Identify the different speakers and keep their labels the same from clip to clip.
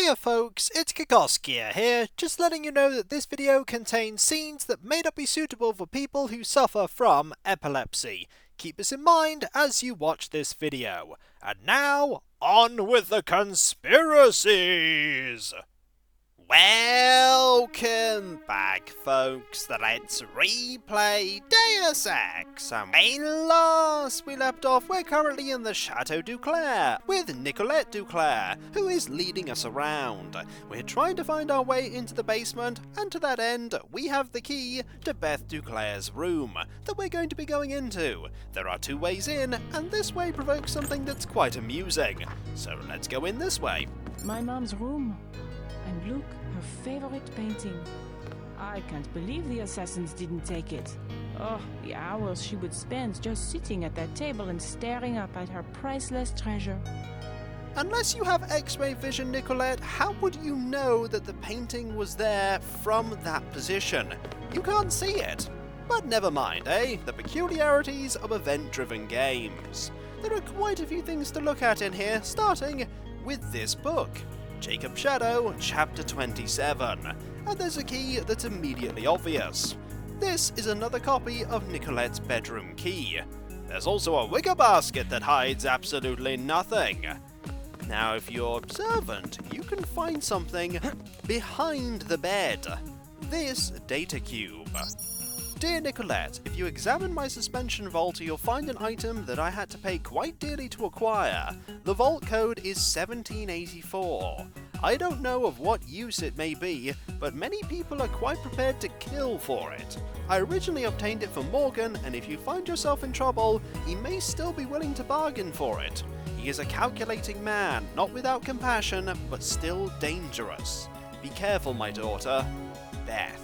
Speaker 1: Hiya folks, it's Kikoskia here, just letting you know that this video contains scenes that may not be suitable for people who suffer from epilepsy. Keep this in mind as you watch this video. And now, on with the conspiracies! Welcome back, folks. Let's replay Deus Ex. And when last we left off, we're currently in the Chateau Duclair with Nicolette Duclair, who is leading us around. We're trying to find our way into the basement, and to that end, we have the key to Beth Duclair's room that we're going to be going into. There are two ways in, and this way provokes something that's quite amusing. So let's go in this way.
Speaker 2: My mom's room. And look, her favorite painting. I can't believe the assassins didn't take it. Oh, the hours she would spend just sitting at that table and staring up at her priceless treasure.
Speaker 1: Unless you have X-ray vision, Nicolette, how would you know that the painting was there from that position? You can't see it. But never mind, eh? The peculiarities of event-driven games. There are quite a few things to look at in here, starting with this book. Jacob's Shadow, Chapter 27, and there's a key that's immediately obvious. This is another copy of Nicolette's bedroom key. There's also a wicker basket that hides absolutely nothing. Now, if you're observant, you can find something behind the bed. This data cube. Dear Nicolette, if you examine my suspension vault, you'll find an item that I had to pay quite dearly to acquire. The vault code is 1784. I don't know of what use it may be, but many people are quite prepared to kill for it. I originally obtained it from Morgan, and if you find yourself in trouble, he may still be willing to bargain for it. He is a calculating man, not without compassion, but still dangerous. Be careful, my daughter, Beth.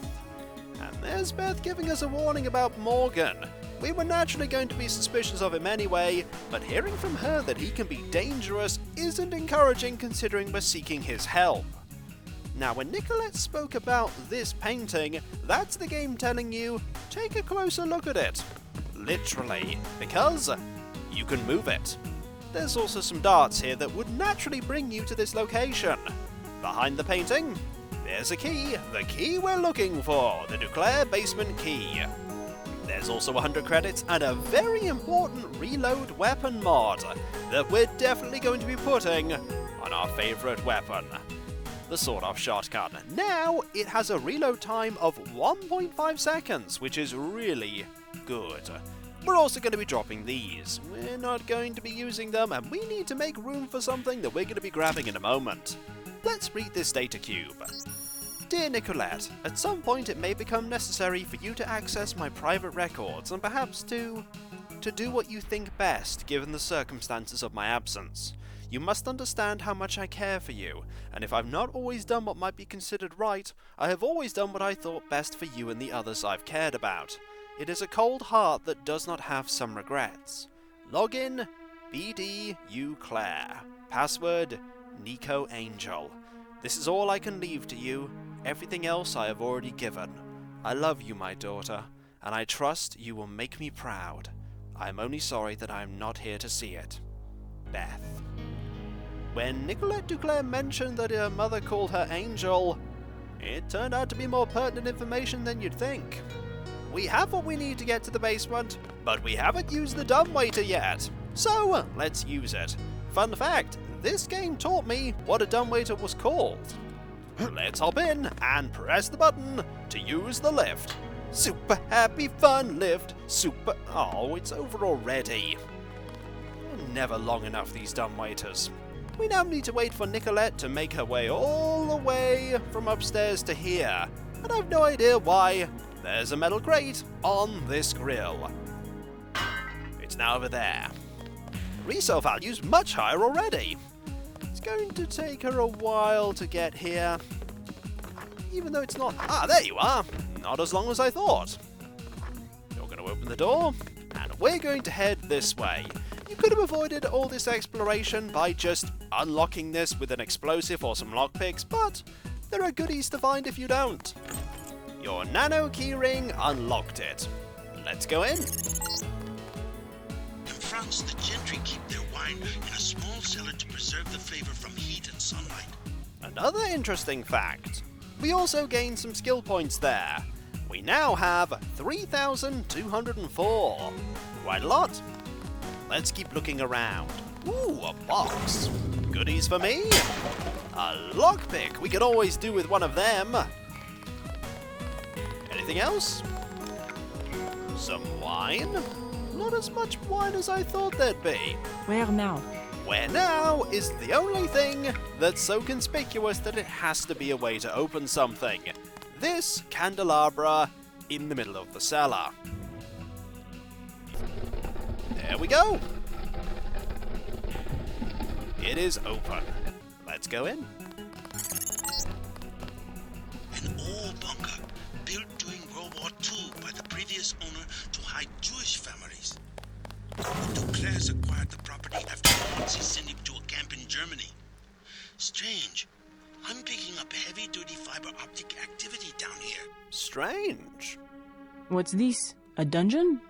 Speaker 1: And there's Beth giving us a warning about Morgan. We were naturally going to be suspicious of him anyway, but hearing from her that he can be dangerous isn't encouraging considering we're seeking his help. Now, when Nicolette spoke about this painting, that's the game telling you, take a closer look at it. Literally, because you can move it. There's also some darts here that would naturally bring you to this location. Behind the painting, there's a key, the key we're looking for, the Duclair basement key. There's also 100 credits and a very important reload weapon mod that we're definitely going to be putting on our favourite weapon, the sawed-off shotgun. Now, it has a reload time of 1.5 seconds, which is really good. We're also going to be dropping these. We're not going to be using them, and we need to make room for something that we're going to be grabbing in a moment. Let's read this data cube. Dear Nicolette, at some point it may become necessary for you to access my private records and perhaps to do what you think best given the circumstances of my absence. You must understand how much I care for you, and if I've not always done what might be considered right, I have always done what I thought best for you and the others I've cared about. It is a cold heart that does not have some regrets. Login, BD U Claire. Password, Nico Angel. This is all I can leave to you. Everything else I have already given. I love you, my daughter, and I trust you will make me proud. I am only sorry that I am not here to see it. Beth. When Nicolette Duclair mentioned that her mother called her Angel, it turned out to be more pertinent information than you'd think. We have what we need to get to the basement, but we haven't used the dumbwaiter yet. So, let's use it. Fun fact, this game taught me what a dumbwaiter was called. Let's hop in and press the button to use the lift. Super happy fun lift. Super... Oh, it's over already. Never long enough, these dumbwaiters. We now need to wait for Nicolette to make her way all the way from upstairs to here. And I've no idea why. There's a metal crate on this grill. It's now over there. The resale value's much higher already. It's going to take her a while to get here. Even though it's not... Ah, there you are! Not as long as I thought. You're going to open the door, and we're going to head this way. You could have avoided all this exploration by just unlocking this with an explosive or some lockpicks, but there are goodies to find if you don't. Your nano keyring unlocked it. Let's go in.
Speaker 3: In France, the gentry keep their wine in a small cellar to preserve the flavor from heat and sunlight.
Speaker 1: Another interesting fact. We also gained some skill points there. We now have 3,204. Quite a lot. Let's keep looking around. Ooh, a box. Goodies for me. A lockpick. We could always do with one of them. Anything else? Some wine? Not as much wine as I thought there'd be.
Speaker 2: Where now?
Speaker 1: Where now is the only thing that's so conspicuous that it has to be a way to open something. This candelabra in the middle of the cellar. There we go. It is open. Let's go in.
Speaker 3: An old bunker built during World War II by the previous owner to hide Jewish families. The Duclairs acquired the property after the Nazis sent him to a camp in Germany. Strange. I'm picking up heavy-duty fiber optic activity down here.
Speaker 1: Strange.
Speaker 2: What's this? A dungeon?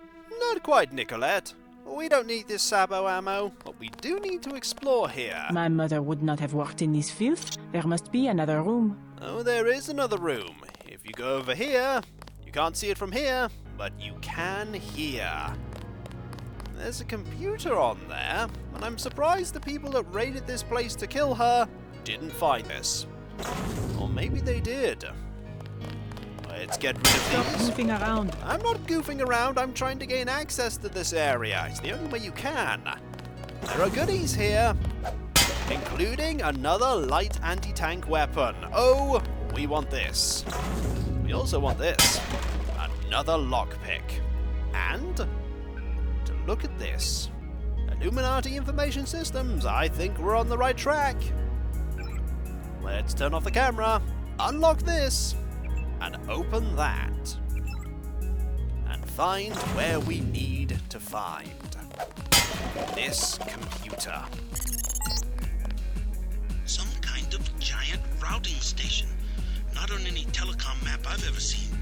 Speaker 1: Not quite, Nicolette. We don't need this sabo ammo, but we do need to explore here.
Speaker 2: My mother would not have worked in this filth. There must be another room.
Speaker 1: Oh, there is another room. If you go over here, you can't see it from here, but you can hear. There's a computer on there, and I'm surprised the people that raided this place to kill her didn't find this. Or maybe they did. Let's get rid of
Speaker 2: Stop
Speaker 1: these.
Speaker 2: goofing around.
Speaker 1: I'm not goofing around, I'm trying to gain access to this area. It's the only way you can. There are goodies here, including another light anti-tank weapon. Oh, we want this. We also want this. Another lockpick. And, to look at this, Illuminati Information Systems, I think we're on the right track. Let's turn off the camera, unlock this, and open that. And find where we need to find. This computer.
Speaker 3: Some kind of giant routing station. Not on any telecom map I've ever seen.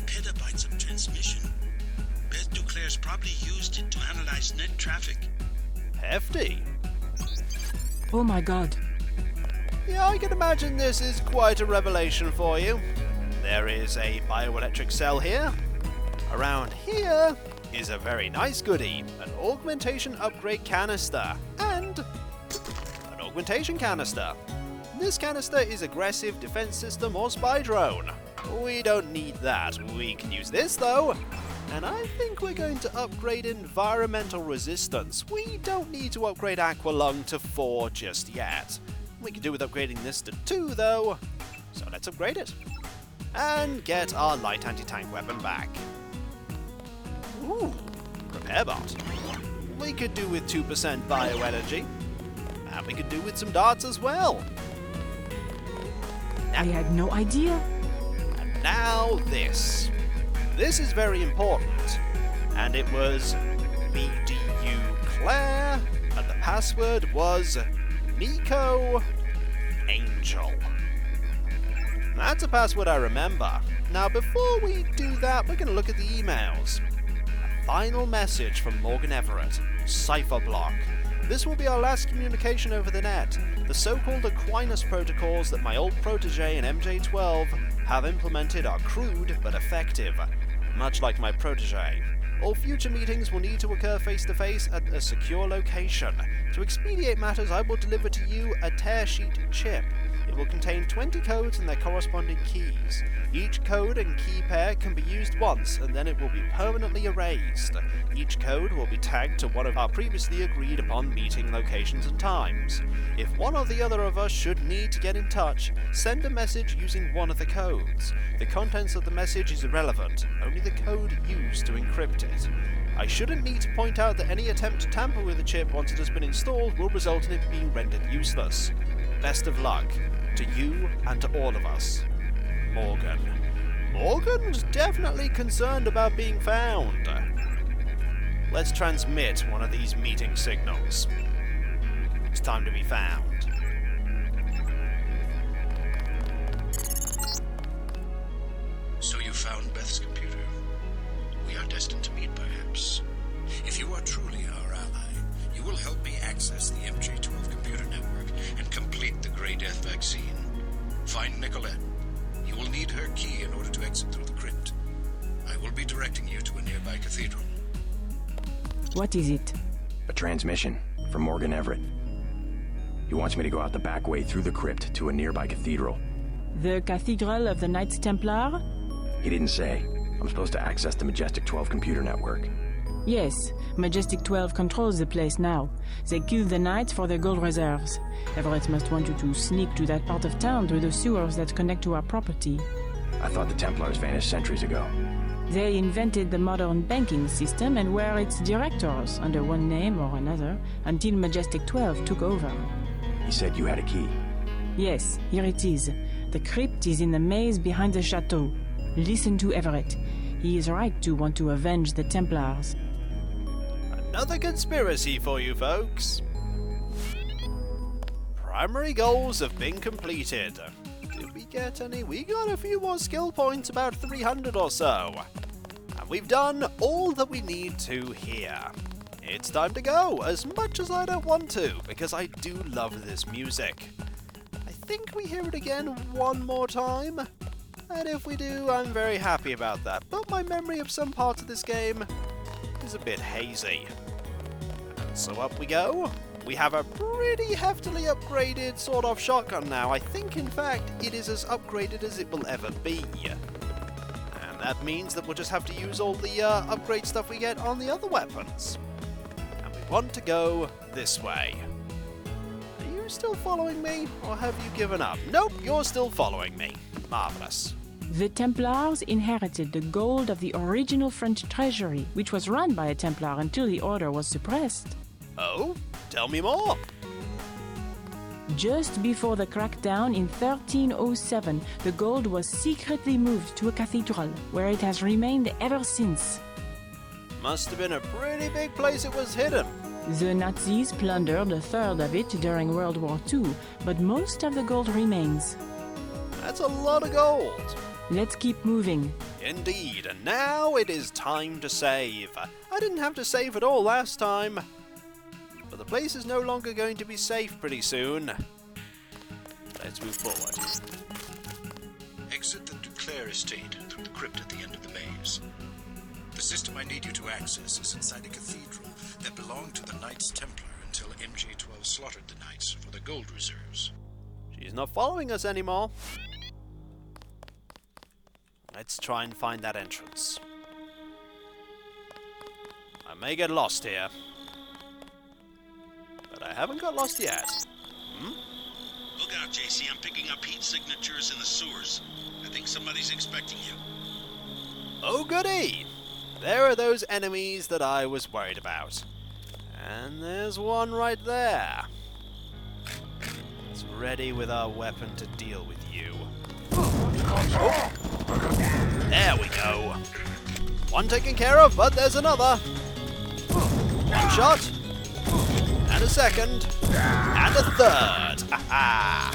Speaker 3: Petabytes of transmission. Beth Duclairs probably used it to analyze net traffic.
Speaker 1: Hefty.
Speaker 2: Oh my god.
Speaker 1: Yeah, I can imagine this is quite a revelation for you. There is a bioelectric cell here. Around here is a very nice goodie, an augmentation upgrade canister, and an augmentation canister. This canister is aggressive defense system or spy drone. We don't need that. We can use this though. And I think we're going to upgrade environmental resistance. We don't need to upgrade Aqua Lung to 4 just yet. We can do with upgrading this to 2 though. So let's upgrade it. And get our light anti-tank weapon back. Ooh, repair bot. We could do with 2% bioenergy. And we could do with some darts as well.
Speaker 2: I had no idea.
Speaker 1: And now this. This is very important. And it was BDU Claire, and the password was Nico Angel. That's a password I remember. Now before we do that, we're going to look at the emails. A final message from Morgan Everett, cipher block. This will be our last communication over the net. The so-called Aquinas protocols that my old protege in MJ12 have implemented are crude but effective, much like my protege. All future meetings will need to occur face-to-face at a secure location. To expedite matters, I will deliver to you a tear sheet chip. It will contain 20 codes and their corresponding keys. Each code and key pair can be used once, and then it will be permanently erased. Each code will be tagged to one of our previously agreed upon meeting locations and times. If one or the other of us should need to get in touch, send a message using one of the codes. The contents of the message is irrelevant, only the code used to encrypt it. I shouldn't need to point out that any attempt to tamper with the chip once it has been installed will result in it being rendered useless. Best of luck, to you and to all of us. Morgan. Morgan's definitely concerned about being found. Let's transmit one of these meeting signals. It's time to be found.
Speaker 3: So you found Beth's computer. We are destined to meet, perhaps. If you are truly our ally, you will help me access the MJ12 computer network and complete the Grey Death vaccine.
Speaker 4: find Nicolette. You will need her key in order to exit through the crypt. I will be directing you to a nearby cathedral.
Speaker 2: What is it?
Speaker 5: A transmission from Morgan Everett. He wants me to go out the back way through the crypt to a nearby cathedral.
Speaker 2: The Cathedral of the Knights Templar?
Speaker 5: He didn't say. I'm supposed to access the Majestic 12 computer network.
Speaker 2: Yes, Majestic 12 controls the place now. They kill the Knights for their gold reserves. Everett must want you to sneak to that part of town through the sewers that connect to our property.
Speaker 5: I thought the Templars vanished centuries ago.
Speaker 2: They invented the modern banking system and were its directors, under one name or another, until Majestic 12 took over.
Speaker 5: He said you had a key.
Speaker 2: Yes, here it is. The crypt is in the maze behind the chateau. Listen to Everett. He is right to want to avenge the Templars.
Speaker 1: Another conspiracy for you folks. Primary goals have been completed. Did we get any? We got a few more skill points, about 300 or so. And we've done all that we need to here. It's time to go, as much as I don't want to, because I do love this music. I think we hear it again one more time. And if we do, I'm very happy about that. But my memory of some parts of this game is a bit hazy. So up we go. We have a pretty heftily upgraded sawed-off shotgun now. I think, in fact, it is as upgraded as it will ever be. And that means that we'll just have to use all the upgrade stuff we get on the other weapons. And we want to go this way. Are you still following me, or have you given up? Nope, you're still following me. Marvelous.
Speaker 2: The Templars inherited the gold of the original French treasury, which was run by a Templar until the order was suppressed.
Speaker 1: Oh? Tell me more.
Speaker 2: Just before the crackdown in 1307, the gold was secretly moved to a cathedral, where it has remained ever since.
Speaker 1: Must have been a pretty big place it was hidden.
Speaker 2: The Nazis plundered a third of it during World War II, but most of the gold remains.
Speaker 1: That's a lot of gold.
Speaker 2: Let's keep moving.
Speaker 1: Indeed, and now it is time to save. I didn't have to save at all last time. But the place is no longer going to be safe pretty soon. Let's move forward.
Speaker 4: Exit the Duclair estate through the crypt at the end of the maze. The system I need you to access is inside a cathedral that belonged to the Knights Templar until MJ-12 slaughtered the Knights for their gold reserves.
Speaker 1: She's not following us anymore. Let's try and find that entrance. I may get lost here. But I haven't got lost yet.
Speaker 3: Look out, JC. I'm picking up heat signatures in the sewers. I think somebody's expecting you.
Speaker 1: Oh goody! There are those enemies that I was worried about. And there's one right there. It's ready with our weapon to deal with you. Oh. There we go. One taken care of, but there's another. One shot. And a second. And a third. Ha-ha.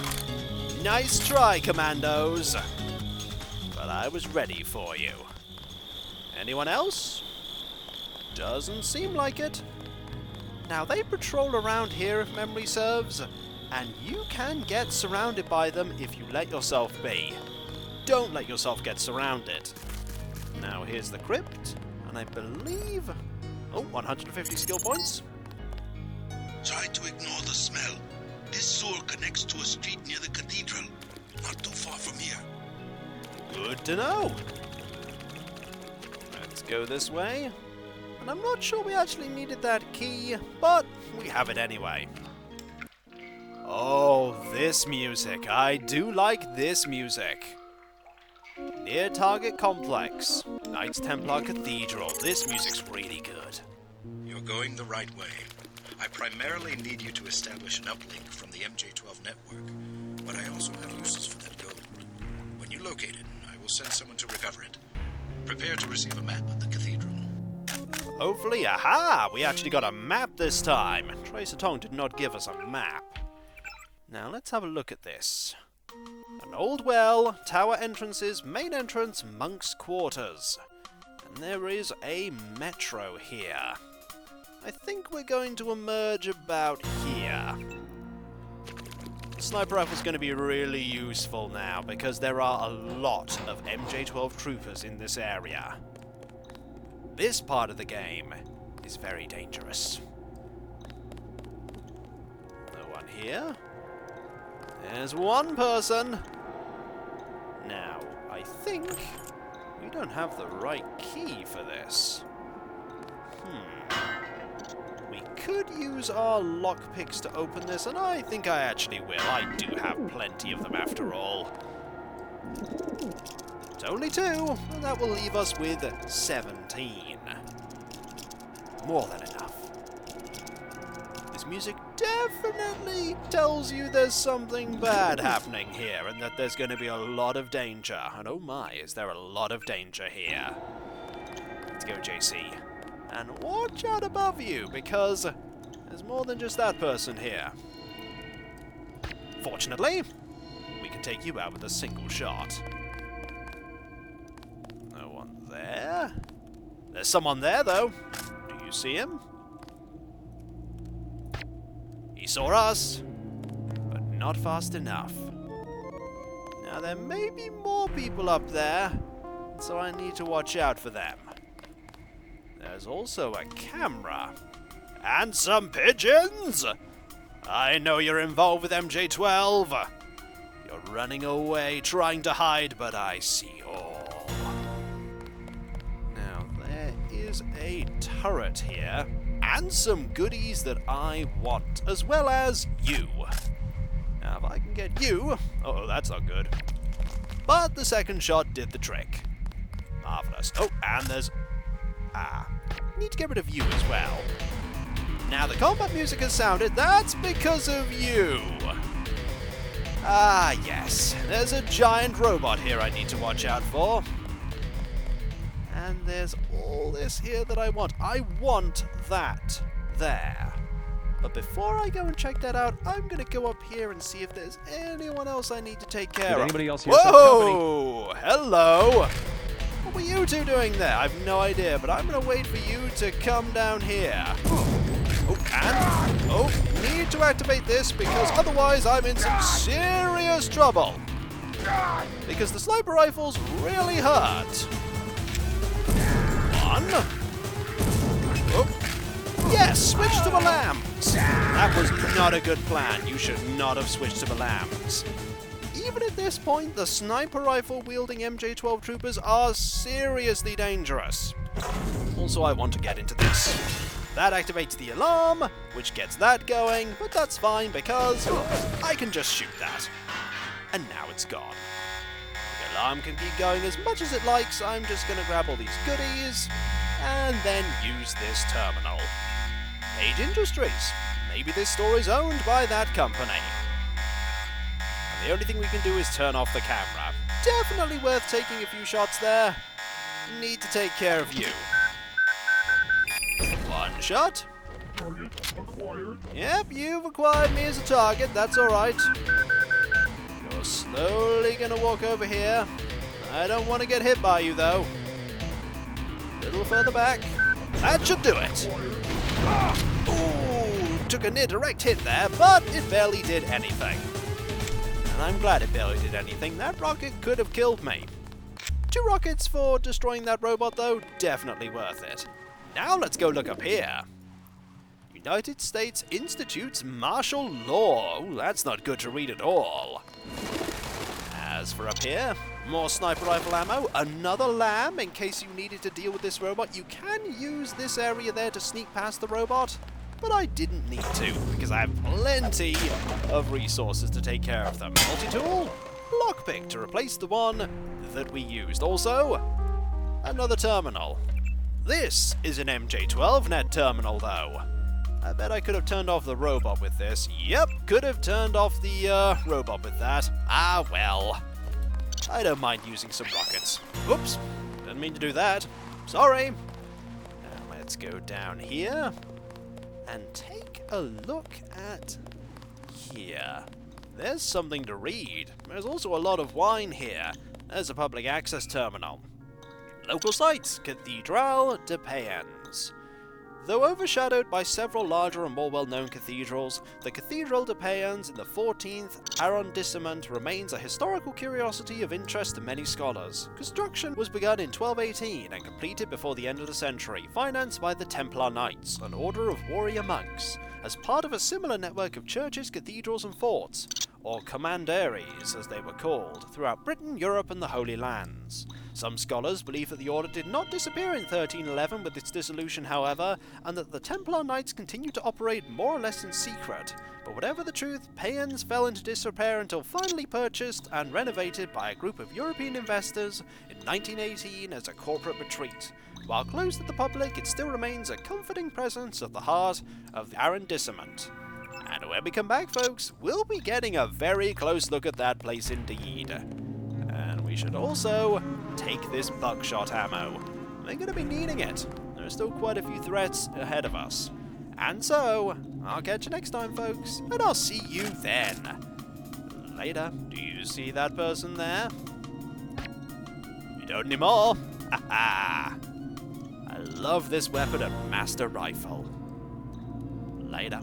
Speaker 1: Nice try, Commandos. But I was ready for you. Anyone else? Doesn't seem like it. Now, they patrol around here if memory serves, and you can get surrounded by them if you let yourself be. Don't let yourself get surrounded. Now, here's the crypt, and I believe... Oh, 150 skill points.
Speaker 3: Try to ignore the smell. This sewer connects to a street near the cathedral. Not too far from here.
Speaker 1: Good to know. Let's go this way. And I'm not sure we actually needed that key, but we have it anyway. Oh, this music. I do like this music. Near Target Complex. Knights Templar Cathedral. This music's really good.
Speaker 4: You're going the right way. I primarily need you to establish an uplink from the MJ-12 network, but I also have uses for that gold. When you locate it, I will send someone to recover it. Prepare to receive a map of the cathedral.
Speaker 1: Hopefully, aha! We actually got a map this time. Tracer Tong did not give us a map. Now, let's have a look at this. An old well, tower entrances, main entrance, monk's quarters. And there is a metro here. I think we're going to emerge about here. Sniper rifle's going to be really useful now, because there are a lot of MJ-12 troopers in this area. This part of the game is very dangerous. No one here. There's one person. Now, I think we don't have the right key for this. We could use our lockpicks to open this, and I think I actually will. I do have plenty of them after all. It's only 2, and that will leave us with 17. More than enough. This music definitely tells you there's something bad happening here, and that there's going to be a lot of danger. And oh my, is there a lot of danger here. Let's go, JC. And watch out above you, because there's more than just that person here. Fortunately, we can take you out with a single shot. No one there. There's someone there, though. Do you see him? He saw us, but not fast enough. Now, there may be more people up there, so I need to watch out for them. There's also a camera. And some pigeons! I know you're involved with MJ-12. You're running away, trying to hide, but I see all. Now, there is a turret here, and some goodies that I want, as well as you. Now, if I can get you... Oh, that's not good. But the second shot did the trick. Marvelous. Oh, and there's... need to get rid of you as well. Now the combat music has sounded, that's because of you! Ah, yes. There's a giant robot here I need to watch out for. And there's all this here that I want. I want that there. But before I go and check that out, I'm going to go up here and see if there's anyone else I need to take care of.
Speaker 6: Anybody else here?
Speaker 1: Whoa! Hello! What were you two doing there? I've no idea, but I'm going to wait for you to come down here. Need to activate this, because otherwise I'm in some serious trouble. Because the sniper rifles really hurt. 1. Oh. Yes, switch to the lambs. That was not a good plan. You should not have switched to the lambs. Even at this point, the sniper rifle wielding MJ-12 troopers are seriously dangerous. Also, I want to get into this. That activates the alarm, which gets that going, but that's fine because I can just shoot that. And now it's gone. The alarm can keep going as much as it likes. I'm just going to grab all these goodies and then use this terminal. Page Industries. Maybe this store is owned by that company. And the only thing we can do is turn off the camera. Definitely worth taking a few shots there. Need to take care of you. 1 shot. Yep, you've acquired me as a target, that's alright. You're slowly gonna walk over here. I don't want to get hit by you, though. A little further back. That should do it. Ooh, took a near direct hit there, but it barely did anything. And I'm glad it barely did anything. That rocket could have killed me. 2 rockets for destroying that robot, though, definitely worth it. Now let's go look up here. United States Institutes Martial Law. Ooh, that's not good to read at all. As for up here, more sniper rifle ammo, another lamb in case you needed to deal with this robot. You can use this area there to sneak past the robot, but I didn't need to because I have plenty of resources to take care of them. Multitool, lockpick to replace the one that we used. Also, another terminal. This is an MJ-12 net terminal, though. I bet I could have turned off the robot with this. Yep, could have turned off the robot with that. Ah, well. I don't mind using some rockets. Oops, didn't mean to do that. Sorry. Now let's go down here and take a look at here. There's something to read. There's also a lot of wine here. There's a public access terminal. Local sites, Cathedral de Payens. Though overshadowed by several larger and more well-known cathedrals, the Cathedral de Payens in the 14th arrondissement remains a historical curiosity of interest to many scholars. Construction was begun in 1218 and completed before the end of the century, financed by the Templar Knights, an order of warrior monks, as part of a similar network of churches, cathedrals and forts, or commanderies as they were called, throughout Britain, Europe and the Holy Lands. Some scholars believe that the order did not disappear in 1311 with its dissolution, however, and that the Templar Knights continued to operate more or less in secret. But whatever the truth, Payens fell into disrepair until finally purchased and renovated by a group of European investors in 1918 as a corporate retreat. While closed to the public, it still remains a comforting presence at the heart of the arrondissement. And when we come back, folks, we'll be getting a very close look at that place indeed. And we should also take this buckshot ammo. We're going to be needing it. There are still quite a few threats ahead of us. And so, I'll catch you next time, folks, and I'll see you then. Later. Do you see that person there? You don't anymore. Ha ha! I love this weapon and master rifle. Later.